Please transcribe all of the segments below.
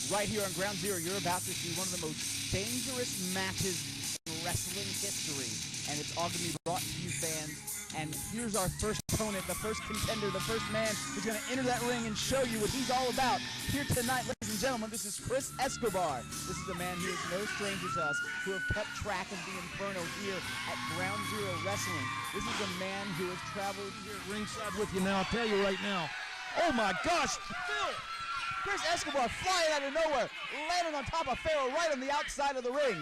Right here on Ground Zero, you're about to see one of the most dangerous matches in wrestling history. And it's all going to be brought to you, fans. And here's our first opponent, the first contender, the first man who's going to enter that ring and show you what he's all about. Here tonight, ladies and gentlemen, this is Chris Escobar. This is a man who is no stranger to us, who have kept track of the Inferno here at Ground Zero Wrestling. This is a man who has traveled here ringside with you now. I'll tell you right now. Oh my gosh, Phil! Chris Escobar flying out of nowhere, landing on top of Pharaoh right on the outside of the ring.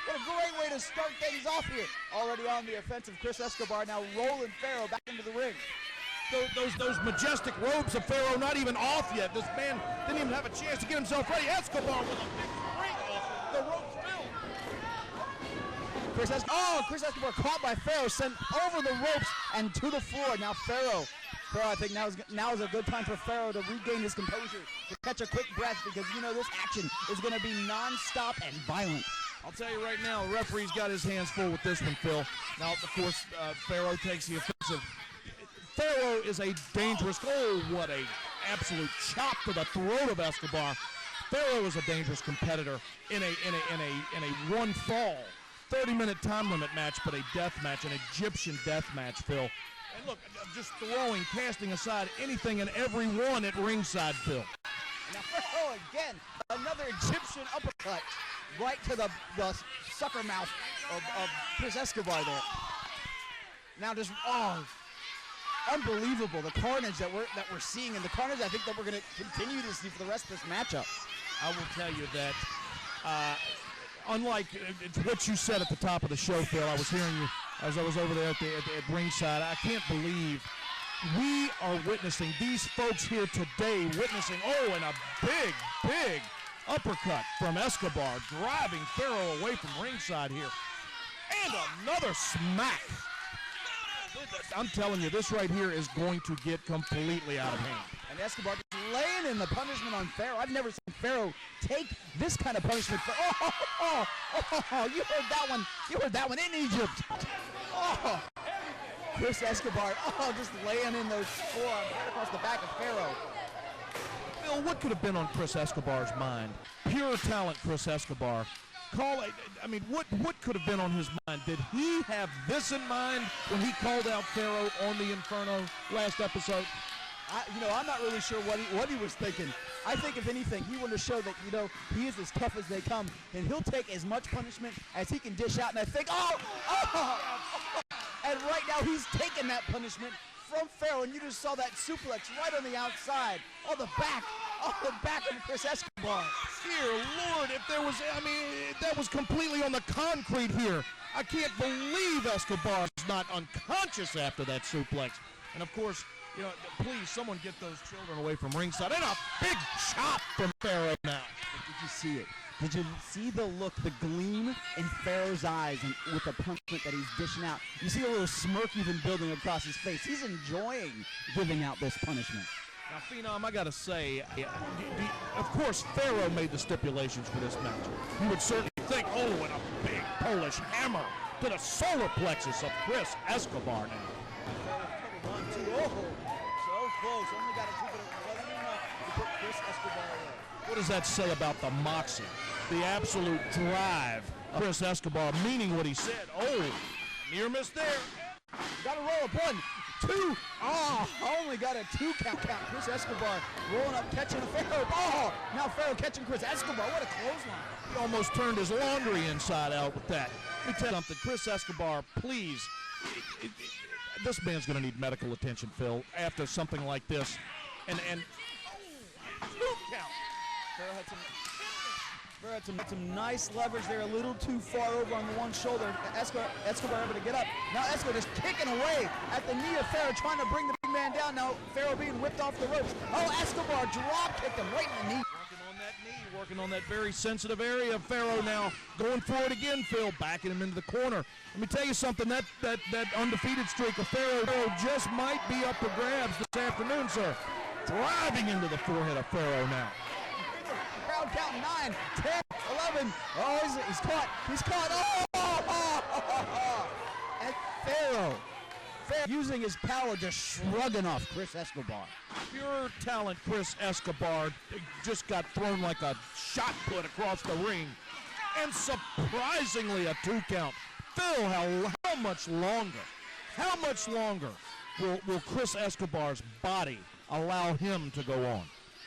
What a great way to start things off here. Already on the offensive, Chris Escobar now rolling Pharaoh back into the ring. Those majestic robes of Pharaoh not even off yet. This man didn't even have a chance to get himself ready. Escobar with a big spring off the ropes filled. Chris Escobar caught by Pharaoh, sent over the ropes and to the floor. Now Pharaoh, I think now is a good time for Pharaoh to regain his composure, to catch a quick breath, because you know this action is going to be non-stop and violent. I'll tell you right now, the referee's got his hands full with this one, Phil. Now, of course, Pharaoh takes the offensive. Pharaoh is a dangerous, what a absolute chop to the throat of Escobar. Pharaoh is a dangerous competitor in a one fall, 30-minute time limit match, but a death match, an Egyptian death match, Phil. And look, just throwing, casting aside anything and everyone at ringside, Phil. Now Pharaoh again, another Egyptian uppercut right to the sucker mouth of Chris Escobar there. Now just, unbelievable, the carnage that we're seeing, and the carnage I think that we're going to continue to see for the rest of this matchup. I will tell you that, unlike what you said at the top of the show, Phil, I was hearing you as I was over there at ringside. I can't believe we are witnessing, these folks here today witnessing, and a big uppercut from Escobar, driving Pharaoh away from ringside here. And another smack. I'm telling you, this right here is going to get completely out of hand. And Escobar just laying in the punishment on Pharaoh. I've never seen Pharaoh take this kind of punishment. You heard that one. You heard that one in Egypt. Chris Escobar, just laying in those forearms right across the back of Pharaoh. Phil, what could have been on Chris Escobar's mind? Pure talent, Chris Escobar. What could have been on his mind? Did he have this in mind when he called out Pharaoh on the Inferno last episode? I'm not really sure what he was thinking. I think, if anything, he wanted to show that, he is as tough as they come, and he'll take as much punishment as he can dish out. And I think, and right now he's taking that punishment from Pharaoh, and you just saw that suplex right on the outside, on the back of Chris Escobar. Dear Lord, if there was, that was completely on the concrete here. I can't believe Escobar's not unconscious after that suplex. And of course, please, someone get those children away from ringside. And a big chop from Pharaoh now. Did you see it? Did you see the look, the gleam in Pharaoh's eyes and with the punishment that he's dishing out? You see a little smirk even building across his face. He's enjoying giving out this punishment. Now, Phenom, I got to say, of course, Pharaoh made the stipulations for this match. You would certainly think, and a big Polish hammer to the solar plexus of Chris Escobar now. So close. Only got to keep it. It wasn't enough to put Chris Escobar away. What does that say about the moxie, the absolute drive of Chris Escobar, meaning what he said? Near miss there. Got to roll up 1, 2. Only got a 2 count. Chris Escobar rolling up, catching a Pharaoh. Now Pharaoh catching Chris Escobar. What a clothesline. He almost turned his laundry inside out with that. Let me tell you something, Chris Escobar, please. This man's going to need medical attention, Phil, after something like this. And 2 count. Pharaoh had some nice leverage there, a little too far over on the one shoulder. Escobar able to get up. Now Escobar just kicking away at the knee of Pharaoh, trying to bring the big man down. Now Pharaoh being whipped off the ropes. Escobar drop kicked him right in the knee. Working on that knee, working on that very sensitive area of Pharaoh now. Going for it again, Phil, backing him into the corner. Let me tell you something, that undefeated streak of Pharaoh just might be up for grabs this afternoon, sir. Driving into the forehead of Pharaoh now. Crowd counting 9, 10, 11. He's caught. And Pharaoh using his power, just shrugging off Chris Escobar. Pure talent Chris Escobar just got thrown like a shot put across the ring. And surprisingly a 2 count. Phil, how much longer will Chris Escobar's body allow him to go on?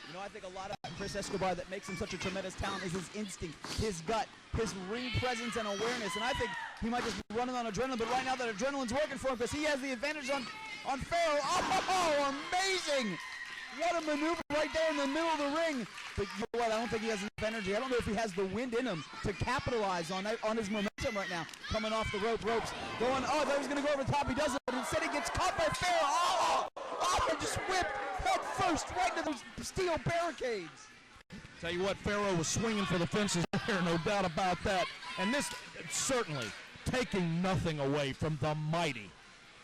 You know, I think a lot of Chris Escobar that makes him such a tremendous talent is his instinct, his gut, his ring presence and awareness. And I think he might just be running on adrenaline, but right now that adrenaline's working for him because he has the advantage on Pharaoh. Oh, amazing! What a maneuver right there in the middle of the ring. But you know what? I don't think he has enough energy. I don't know if he has the wind in him to capitalize on his momentum right now. Coming off the ropes, going, oh, I thought he was going to go over the top. He doesn't, but instead he gets caught by Pharaoh. And just whipped head first right into those steel barricades. Tell you what, Pharaoh was swinging for the fences there, no doubt about that. And this certainly taking nothing away from the mighty,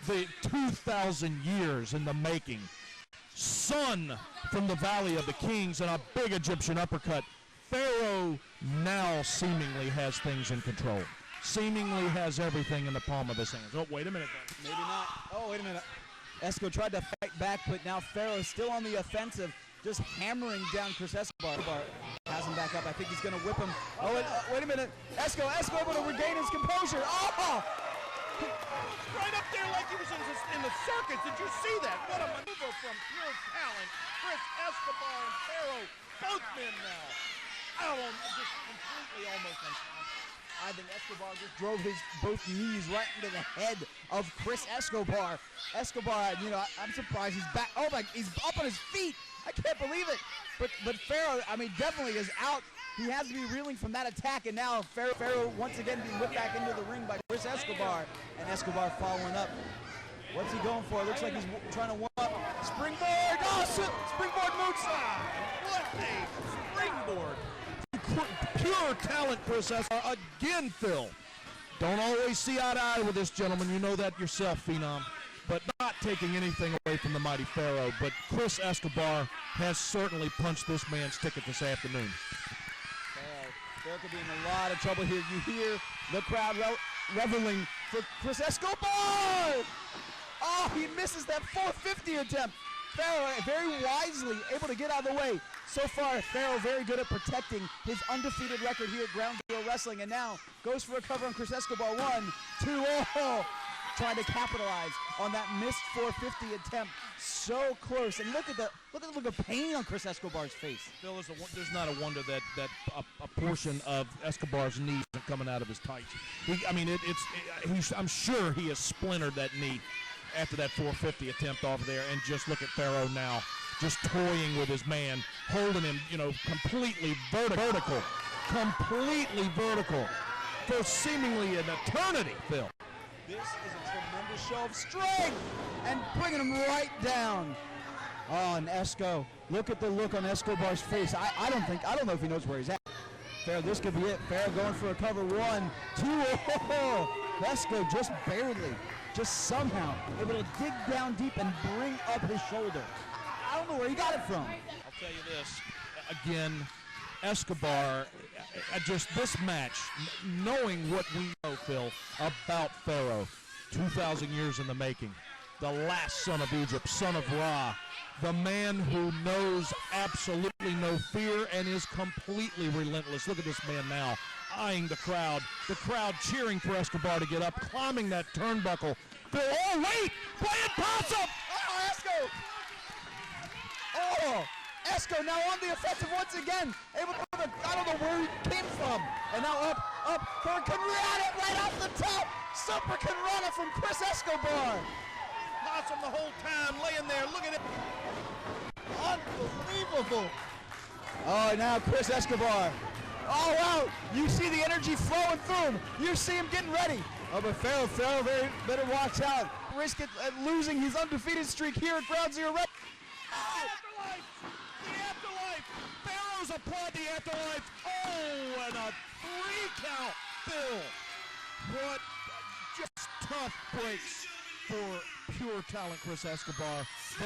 the 2,000 years in the making, son from the Valley of the Kings and a big Egyptian uppercut. Pharaoh now seemingly has things in control. Seemingly has everything in the palm of his hands. Oh, wait a minute. Maybe not. Oh, wait a minute. Esco tried to fight back, but now Pharaoh is still on the offensive, just hammering down Chris Escobar. Has him back up. I think he's going to whip him. Oh, wait a minute. Esco able to regain his composure. Oh! Right up there like he was in the circus. Did you see that? What a maneuver from pure talent. Chris Escobar and Pharaoh, both men now. Just completely almost unconscious. I think Escobar just drove his both knees right into the head of Chris Escobar. Escobar, you know, I'm surprised he's back. Oh my, he's up on his feet. I can't believe it. But Pharaoh, I mean, definitely is out. He has to be reeling from that attack, and now Pharaoh once again being whipped back into the ring by Chris Escobar, and Escobar following up. What's he going for? Looks like he's trying to warm up. Springboard! Oh, springboard moonsault! What a springboard! Pure talent, Chris Escobar. Again, Phil. Don't always see eye to eye with this gentleman. You know that yourself, Phenom. But not taking anything away from the mighty Pharaoh. But Chris Escobar has certainly punched this man's ticket this afternoon. Pharaoh could be in a lot of trouble here. You hear the crowd reveling for Chris Escobar! Oh, he misses that 450 attempt. Pharaoh very wisely able to get out of the way. So far, Pharaoh very good at protecting his undefeated record here at Ground Zero Wrestling, and now goes for a cover on Chris Escobar. 1, 2, oh! Trying to capitalize on that missed 450 attempt. So close, and look at the look of pain on Chris Escobar's face. Phil, there's not a wonder that a portion of Escobar's knees are coming out of his tights. I'm sure he has splintered that knee after that 450 attempt off there, and just look at Pharaoh now, just toying with his man, holding him, completely vertical for seemingly an eternity, Phil. This is a tremendous show of strength and bringing him right down. Oh, and Esco, look at the look on Escobar's face. I don't know if he knows where he's at. Pharaoh, this could be it. Pharaoh going for a cover. 1, 2, oh! Esco just barely, just somehow able to dig down deep and bring up his shoulder. I don't know where he got it from. I'll tell you this, again, Escobar, just this match, knowing what we know, Phil, about Pharaoh, 2,000 years in the making, the last son of Egypt, son of Ra, the man who knows absolutely no fear and is completely relentless. Look at this man now, eyeing the crowd cheering for Escobar to get up, climbing that turnbuckle. Phil, oh wait, playing possum! Oh, Esco! Oh! Esco now on the offensive once again, able to, I don't know where he came from. And now up for a Conrada right off the top. Super Conrada from Chris Escobar. Possum the whole time laying there, look at it. Unbelievable. Oh, now Chris Escobar. Oh, wow, you see the energy flowing through him. You see him getting ready. Oh, but Pharaoh better watch out. Risk it at losing his undefeated streak here at Ground Zero. Pharaoh's applaud the afterlife. Oh, and a 3 count, Phil. What just tough breaks for pure talent, Chris Escobar.